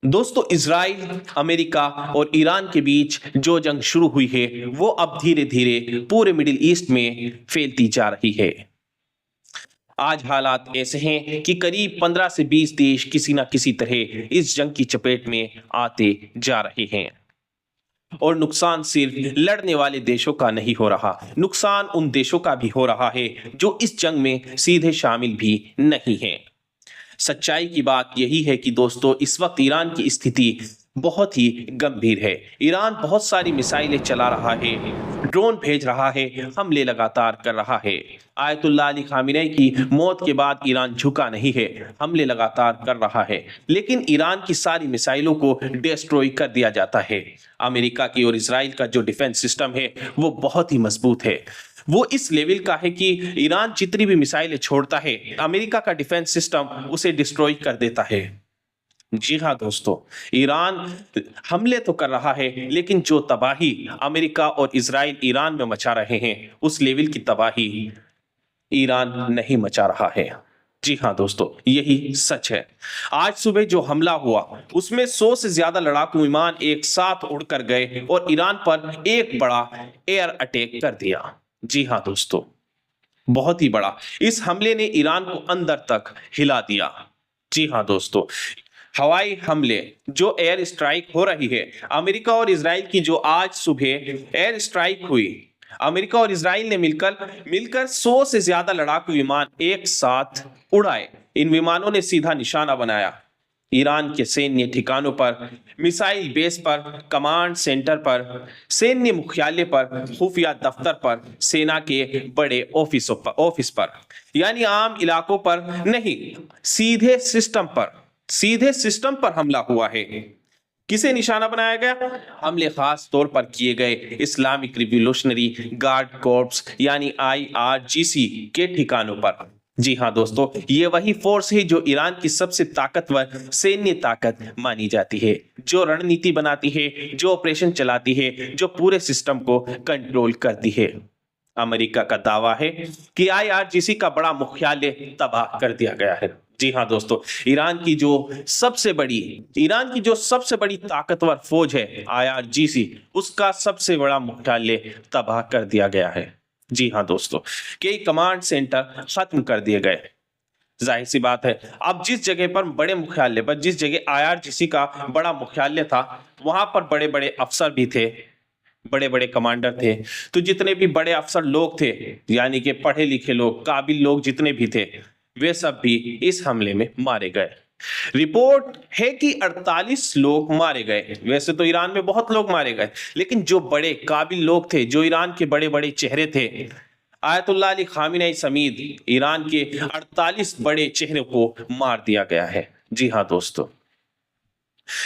दोस्तों, Israel, America और Iran के बीच जो जंग शुरू हुई है वो अब धीरे धीरे पूरे मिडिल ईस्ट में फैलती जा रही है। आज हालात ऐसे हैं कि करीब 15 से 20 देश किसी ना किसी तरह इस जंग की चपेट में आते जा रहे हैं। और नुकसान सिर्फ लड़ने वाले देशों का नहीं हो रहा, नुकसान उन देशों का भी हो रहा है जो इस जंग में सीधे शामिल भी नहीं हैं। सच्चाई की बात यही है कि दोस्तों, इस वक्त ईरान की स्थिति बहुत ही गंभीर है। ईरान बहुत सारी मिसाइलें चला रहा है, ड्रोन भेज रहा है, हमले लगातार कर रहा है। आयतुल्लाह अली खामिनेई की मौत के बाद ईरान झुका नहीं है, हमले लगातार कर रहा है, लेकिन ईरान की सारी मिसाइलों को डिस्ट्रॉय कर दिया जाता है। अमेरिका की और इजराइल का जो डिफेंस सिस्टम है वो बहुत ही मजबूत है। वो इस लेवल का है कि ईरान जितनी भी मिसाइलें छोड़ता है, अमेरिका का डिफेंस सिस्टम उसे डिस्ट्रॉय कर देता है। जी हाँ दोस्तों, ईरान हमले तो कर रहा है, लेकिन जो तबाही अमेरिका और इजराइल ईरान में मचा रहे हैं, उस लेवल की तबाही ईरान नहीं मचा रहा है। जी हाँ दोस्तों, यही सच है। आज सुबह जो हमला हुआ उसमें 100 से ज्यादा लड़ाकू विमान एक साथ उड़कर गए और ईरान पर एक बड़ा एयर अटैक कर दिया। जी हाँ दोस्तों, बहुत ही बड़ा। इस हमले ने ईरान को अंदर तक हिला दिया। जी हाँ दोस्तों, हवाई हमले, जो एयर स्ट्राइक हो रही है, अमेरिका और इजराइल की जो आज सुबह एयर स्ट्राइक हुई, अमेरिका और इजराइल ने मिलकर 100 से ज्यादा लड़ाकू विमान एक साथ उड़ाए। इन विमानों ने सीधा निशाना बनाया ईरान के सैन्य ठिकानों पर, मिसाइल बेस पर, कमांड सेंटर पर, सैन्य मुख्यालय पर, खुफिया दफ्तर पर, सेना के बड़े ऑफिस पर, यानी आम इलाकों पर नहीं, सीधे सिस्टम पर हमला हुआ है। किसे निशाना बनाया गया? हमले खास तौर पर किए गए इस्लामिक रिवॉल्यूशनरी गार्ड कॉर्प्स यानी IRGC के ठिकानों पर। जी हाँ दोस्तों, ये वही फोर्स है जो ईरान की सबसे ताकतवर सैन्य ताकत मानी जाती है, जो रणनीति बनाती है, जो ऑपरेशन चलाती है, जो पूरे सिस्टम को कंट्रोल करती है। अमेरिका का दावा है कि IRGC का बड़ा मुख्यालय तबाह कर दिया गया है। जी हाँ दोस्तों, ईरान की जो सबसे बड़ी ताकतवर फौज है IRGC, उसका सबसे बड़ा मुख्यालय तबाह कर दिया गया है। जी हाँ दोस्तों, कई कमांड सेंटर खत्म कर दिए गए। जाहिर सी बात है, अब जिस जगह पर बड़े मुख्यालय पर, जिस जगह IRGC का बड़ा मुख्यालय था, वहां पर बड़े बड़े अफसर भी थे, बड़े बड़े कमांडर थे। तो जितने भी बड़े अफसर लोग थे, यानी कि पढ़े लिखे लोग, काबिल लोग जितने भी थे, वे सब भी इस हमले में मारे गए। रिपोर्ट है कि 48 लोग मारे गए। वैसे तो ईरान में बहुत लोग मारे गए, लेकिन जो बड़े काबिल लोग थे, जो ईरान के बड़े बड़े चेहरे थे, आयतुल्लाह अली खामिनेई समेत ईरान के 48 बड़े चेहरे को मार दिया गया है। जी हाँ दोस्तों,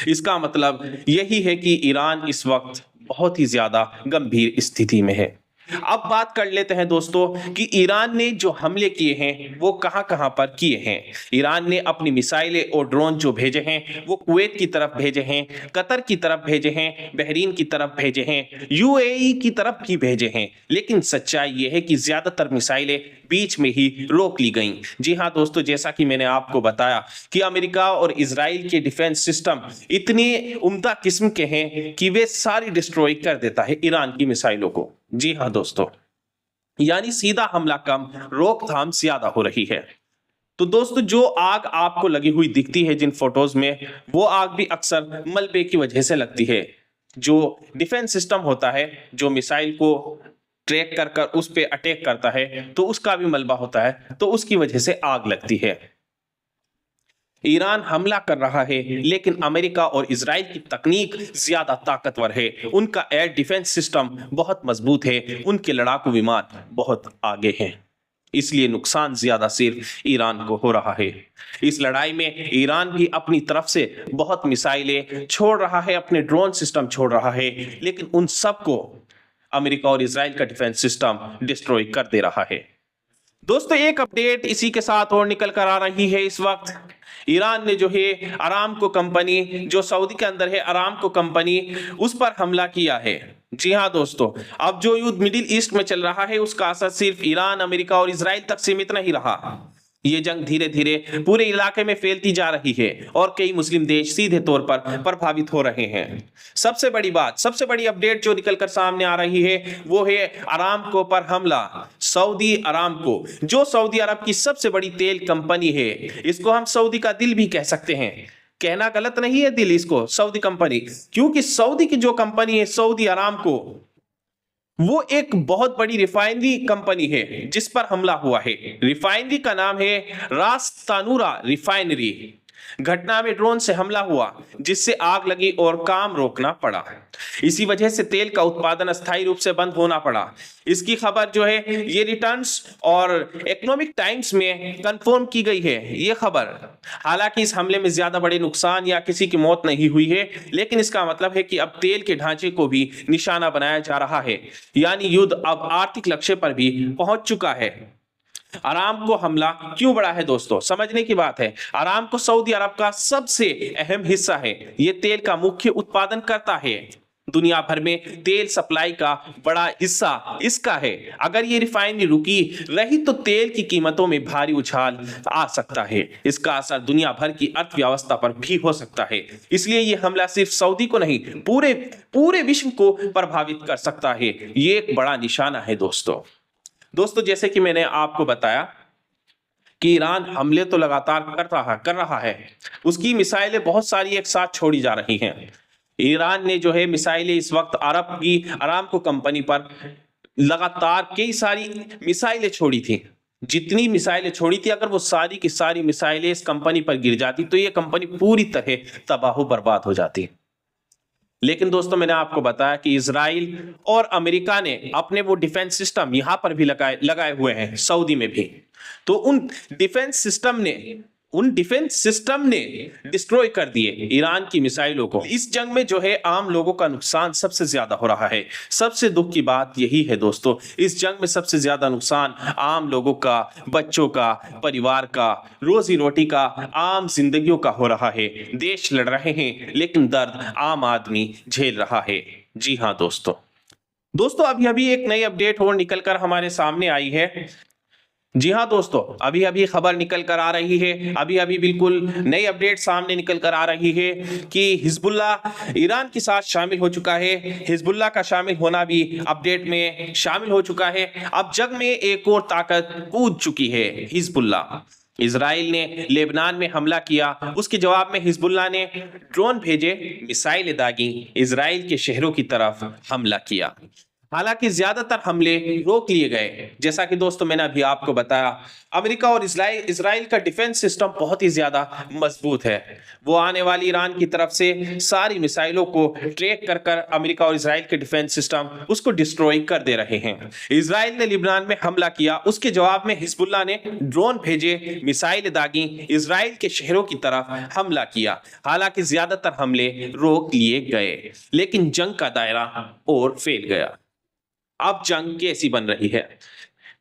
इसका मतलब यही है कि ईरान इस वक्त बहुत ही ज्यादा गंभीर स्थिति में है। अब बात कर लेते हैं दोस्तों कि ईरान ने जो हमले किए हैं वो कहां कहां पर किए हैं। ईरान ने अपनी मिसाइलें और ड्रोन जो भेजे हैं वो कुवैत की तरफ भेजे हैं, कतर की तरफ भेजे हैं, बहरीन की तरफ भेजे हैं, UAE की तरफ भी भेजे हैं। लेकिन सच्चाई ये है कि ज्यादातर मिसाइलें बीच में ही रोक ली गईं। जी हाँ दोस्तों, जैसा कि मैंने आपको बताया कि अमेरिका और इजराइल के डिफेंस सिस्टम इतनी उम्दा किस्म के हैं कि वे सारी डिस्ट्रॉय कर देता है ईरान की मिसाइलों को। जी हाँ दोस्तों, यानी सीधा हमला कम, रोकथाम ज्यादा हो रही है। तो दोस्तों, जो आग आपको लगी हुई दिखती है जिन फोटोज में, वो आग भी अक्सर मलबे की वजह से लगती है। जो डिफेंस सिस्टम होता है, जो मिसाइल को ट्रैक कर कर उस पे अटैक करता है, तो उसका भी मलबा होता है, तो उसकी वजह से आग लगती है। ईरान हमला कर रहा है, लेकिन अमेरिका और इजराइल की तकनीक ज्यादा ताकतवर है, उनका एयर डिफेंस सिस्टम बहुत मजबूत है, उनके लड़ाकू विमान बहुत आगे हैं। इसलिए नुकसान ज्यादा सिर्फ ईरान को हो रहा है। इस लड़ाई में ईरान भी अपनी तरफ से बहुत मिसाइलें छोड़ रहा है, अपने ड्रोन सिस्टम छोड़ रहा है, लेकिन उन सबको अमेरिका और इजराइल का डिफेंस सिस्टम डिस्ट्रॉय कर दे रहा है। दोस्तों, एक अपडेट इसी के साथ और निकल कर आ रही है। इस वक्त ईरान ने जो है अरामको कंपनी, जो सऊदी के अंदर है अरामको कंपनी, उस पर हमला किया है। जी हाँ दोस्तों, अब जो युद्ध मिडिल ईस्ट में चल रहा है उसका असर सिर्फ ईरान, अमेरिका और इजराइल तक सीमित नहीं रहा। ये जंग धीरे धीरे पूरे इलाके में फैलती जा रही है और कई मुस्लिम देश सीधे तौर पर प्रभावित हो रहे हैं। सबसे बड़ी बात, सबसे बड़ी अपडेट जो निकलकर सामने आ रही है वो है अरामको पर हमला। सऊदी अरामको, जो सऊदी अरब की सबसे बड़ी तेल कंपनी है, इसको हम सऊदी का दिल भी कह सकते हैं। कहना गलत नहीं है दिल इसको, सऊदी कंपनी, क्योंकि सऊदी की जो कंपनी है सऊदी अरामको, वो एक बहुत बड़ी रिफाइनरी कंपनी है जिस पर हमला हुआ है। रिफाइनरी का नाम है रास तानूरा रिफाइनरी। घटना में ड्रोन से हमला हुआ जिससे आग लगी और काम रोकना पड़ा। इसी वजह से तेल का उत्पादन अस्थायी रूप से बंद होना पड़ा। इसकी खबर जो है ये रिटर्न्स और इकोनॉमिक टाइम्स में कंफर्म की गई है ये खबर। हालांकि इस हमले में ज्यादा बड़े नुकसान या किसी की मौत नहीं हुई है, लेकिन इसका मतलब है कि अब तेल के ढांचे को भी निशाना बनाया जा रहा है, यानी युद्ध अब आर्थिक लक्ष्य पर भी पहुंच चुका है। अरामको हमला क्यों बड़ा है दोस्तों, समझने की बात है। अरामको सऊदी अरब का सबसे अहम हिस्सा है। ये तेल का मुख्य उत्पादन करता है। दुनिया भर में तेल सप्लाई का बड़ा हिस्सा इसका है। अगर ये रिफाइनरी रुकी रही तो तेल की कीमतों में भारी उछाल आ सकता है। इसका असर दुनिया भर की अर्थव्यवस्था पर भी हो सकता है। इसलिए ये हमला सिर्फ सऊदी को नहीं, पूरे विश्व को प्रभावित कर सकता है। ये एक बड़ा निशाना है दोस्तों, जैसे कि मैंने आपको बताया कि ईरान हमले तो लगातार कर रहा है। उसकी मिसाइलें बहुत सारी एक साथ छोड़ी जा रही हैं। ईरान ने जो है मिसाइलें इस वक्त अरामको कंपनी पर लगातार कई सारी मिसाइलें छोड़ी थी। जितनी मिसाइलें छोड़ी थी, अगर वो सारी की सारी मिसाइलें इस कंपनी पर गिर जाती तो ये कंपनी पूरी तरह तबाह बर्बाद हो जाती। लेकिन दोस्तों, मैंने आपको बताया कि इजराइल और अमेरिका ने अपने वो डिफेंस सिस्टम यहां पर भी लगाए हुए हैं, सऊदी में भी। तो उन डिफेंस सिस्टम ने डिस्ट्रॉय कर दिए ईरान की मिसाइलों को। इस जंग में जो है आम लोगों का नुकसान सबसे ज्यादा हो रहा है। सबसे दुख की बात यही है दोस्तों, इस जंग में सबसे ज्यादा नुकसान आम लोगों का, बच्चों का, परिवार का, रोजी रोटी का, आम जिंदगियों का हो रहा है। देश लड़ रहे हैं लेकिन दर्द आम आदमी झेल रहा है। जी हाँ दोस्तों, अभी एक नई अपडेट और निकल कर हमारे सामने आई है। जी हाँ दोस्तों, अभी खबर निकल कर आ रही है, अभी बिल्कुल नई अपडेट सामने निकल कर आ रही है कि हिजबुल्लाह ईरान के साथ शामिल हो चुका है। हिजबुल्लाह का शामिल होना भी अपडेट में शामिल हो चुका है। अब जग में एक और ताकत कूद चुकी है, हिजबुल्लाह। इजराइल ने लेबनान में हमला किया, उसके जवाब में हिजबुल्लाह ने ड्रोन भेजे, मिसाइलें दागी, इजराइल के शहरों की तरफ हमला किया। हालांकि ज्यादातर हमले रोक लिए गए। जैसा कि दोस्तों मैंने अभी आपको बताया, अमेरिका और इजराइल का डिफेंस सिस्टम बहुत ही ज्यादा मजबूत है। वो आने वाली ईरान की तरफ से सारी मिसाइलों को ट्रैक कर अमेरिका और इजराइल के डिफेंस सिस्टम उसको डिस्ट्रॉय कर दे रहे हैं। इजराइल ने लेबनान में हमला किया, उसके जवाब में हिजबुल्लाह ने ड्रोन भेजे, मिसाइलें दागी, इजराइल के शहरों की तरफ हमला किया। हालांकि ज्यादातर हमले रोक लिए गए, लेकिन जंग का दायरा और फैल गया। अब जंग कैसी बन रही है?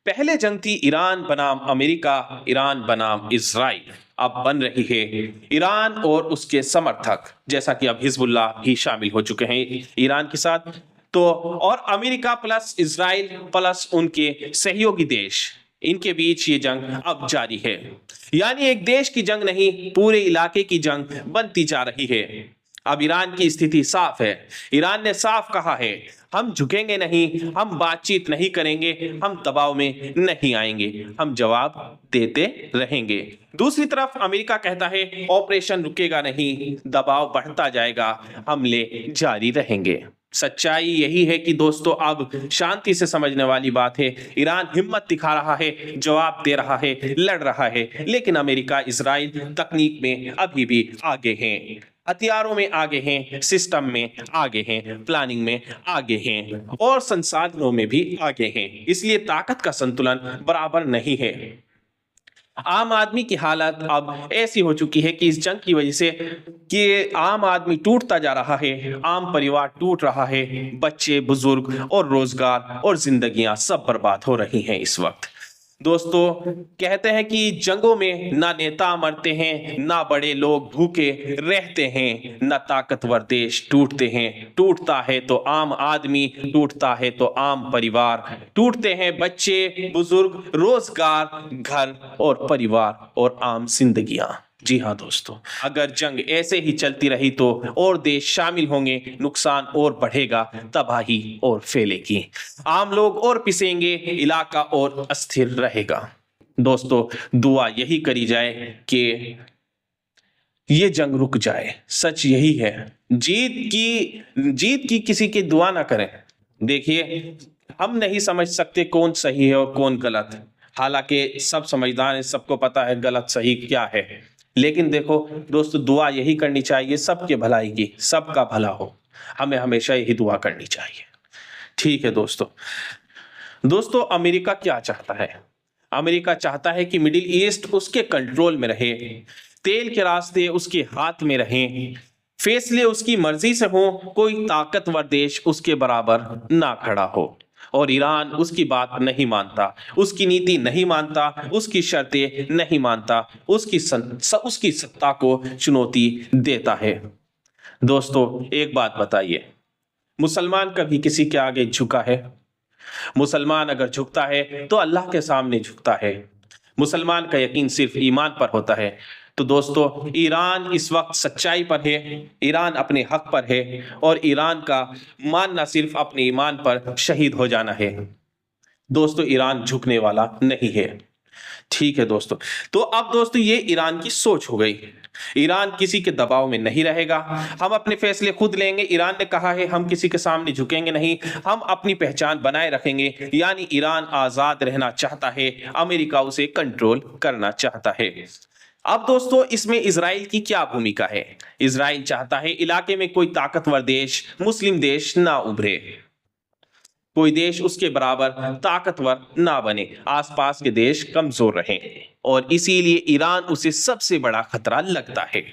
पहले जंग थी ईरान बनाम अमेरिका, ईरान बनाम इजराइल। अब बन रही है ईरान और उसके समर्थक, जैसा कि अब हिजबुल्लाह भी शामिल हो चुके हैं ईरान के साथ। तो और अमेरिका प्लस इजराइल प्लस उनके सहयोगी देश, इनके बीच ये जंग अब जारी है। यानी एक देश की जंग नहीं, पूरे इलाके की जंग बनती जा रही है। अब ईरान की स्थिति साफ है। ईरान ने साफ कहा है, हम झुकेंगे नहीं, हम बातचीत नहीं करेंगे, हम दबाव में नहीं आएंगे, हम जवाब देते रहेंगे। दूसरी तरफ अमेरिका कहता है, ऑपरेशन रुकेगा नहीं, दबाव बढ़ता जाएगा, हमले जारी रहेंगे। सच्चाई यही है कि दोस्तों अब शांति से समझने वाली बात है। ईरान हिम्मत दिखा रहा है, जवाब दे रहा है, लड़ रहा है, लेकिन अमेरिका इजराइल तकनीक में अभी भी आगे हैं, हथियारों में आगे हैं, सिस्टम में आगे हैं, प्लानिंग में आगे हैं और संसाधनों में भी आगे हैं। इसलिए ताकत का संतुलन बराबर नहीं है। आम आदमी की हालत अब ऐसी हो चुकी है कि इस जंग की वजह से कि आम आदमी टूटता जा रहा है, आम परिवार टूट रहा है, बच्चे, बुजुर्ग और रोजगार और जिंदगियां सब बर्बाद हो रही हैं इस वक्त। दोस्तों कहते हैं कि जंगों में ना नेता मरते हैं, ना बड़े लोग भूखे रहते हैं, ना ताकतवर देश टूटते हैं। टूटता है तो आम आदमी, टूटता है तो आम परिवार, टूटते हैं बच्चे, बुजुर्ग, रोजगार, घर और परिवार और आम जिंदगियां। जी हाँ दोस्तों, अगर जंग ऐसे ही चलती रही तो और देश शामिल होंगे, नुकसान और बढ़ेगा, तबाही और फैलेगी, आम लोग और पिसेंगे, इलाका और अस्थिर रहेगा। दोस्तों दुआ यही करी जाए कि ये जंग रुक जाए। सच यही है, जीत की किसी की दुआ ना करें। देखिए हम नहीं समझ सकते कौन सही है और कौन गलत, हालांकि सब समझदार हैं, सबको पता है गलत सही क्या है। लेकिन देखो दोस्तों, दुआ यही करनी चाहिए सबके भलाई की, सबका भला हो, हमें हमेशा यही दुआ करनी चाहिए। ठीक है दोस्तों अमेरिका क्या चाहता है? अमेरिका चाहता है कि मिडिल ईस्ट उसके कंट्रोल में रहे, तेल के रास्ते उसके हाथ में रहें, फैसले उसकी मर्जी से हो, कोई ताकतवर देश उसके बराबर ना खड़ा हो। और ईरान उसकी बात नहीं मानता, उसकी नीति नहीं मानता, उसकी शर्तें नहीं मानता, उसकी सत्ता को चुनौती देता है। दोस्तों एक बात बताइए, मुसलमान कभी किसी के आगे झुका है? मुसलमान अगर झुकता है तो अल्लाह के सामने झुकता है। मुसलमान का यकीन सिर्फ ईमान पर होता है। तो दोस्तों ईरान इस वक्त सच्चाई पर है, ईरान अपने हक पर है, और ईरान का मानना सिर्फ अपने ईमान पर शहीद हो जाना है। दोस्तों ईरान झुकने वाला नहीं है। ठीक है दोस्तों, तो अब दोस्तों ये ईरान की सोच हो गई, ईरान किसी के दबाव में नहीं रहेगा, हम अपने फैसले खुद लेंगे। ईरान ने कहा है हम किसी के सामने झुकेंगे नहीं, हम अपनी पहचान बनाए रखेंगे। यानी ईरान आजाद रहना चाहता है, अमेरिका उसे कंट्रोल करना चाहता है। अब दोस्तों इसमें इजराइल की क्या भूमिका है? इजराइल चाहता है इलाके में कोई ताकतवर देश, मुस्लिम देश ना उभरे, कोई देश उसके बराबर ताकतवर ना बने, आसपास के देश कमजोर रहें, और इसीलिए ईरान उसे सबसे बड़ा खतरा लगता है।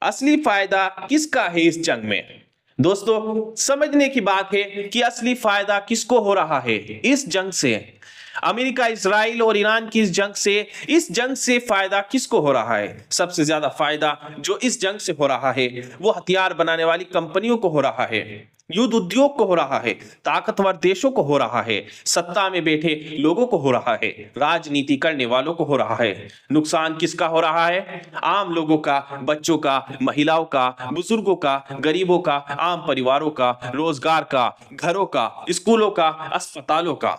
असली फायदा किसका है इस जंग में? दोस्तों समझने की बात है कि असली फायदा किसको हो रहा है इस जंग से। अमेरिका, इजराइल और ईरान की इस जंग से फायदा किसको हो रहा है? सबसे ज्यादा फायदा जो इस जंग से हो रहा है वो हथियार बनाने वाली कंपनियों को हो रहा है, युद्ध उद्योग को हो रहा है, ताकतवर देशों को हो रहा है, सत्ता में बैठे लोगों को हो रहा है, राजनीति करने वालों को हो रहा है। नुकसान किसका हो रहा है? आम लोगों का, बच्चों का, महिलाओं का, बुजुर्गों का, गरीबों का, आम परिवारों का, रोजगार का, घरों का, स्कूलों का, अस्पतालों का।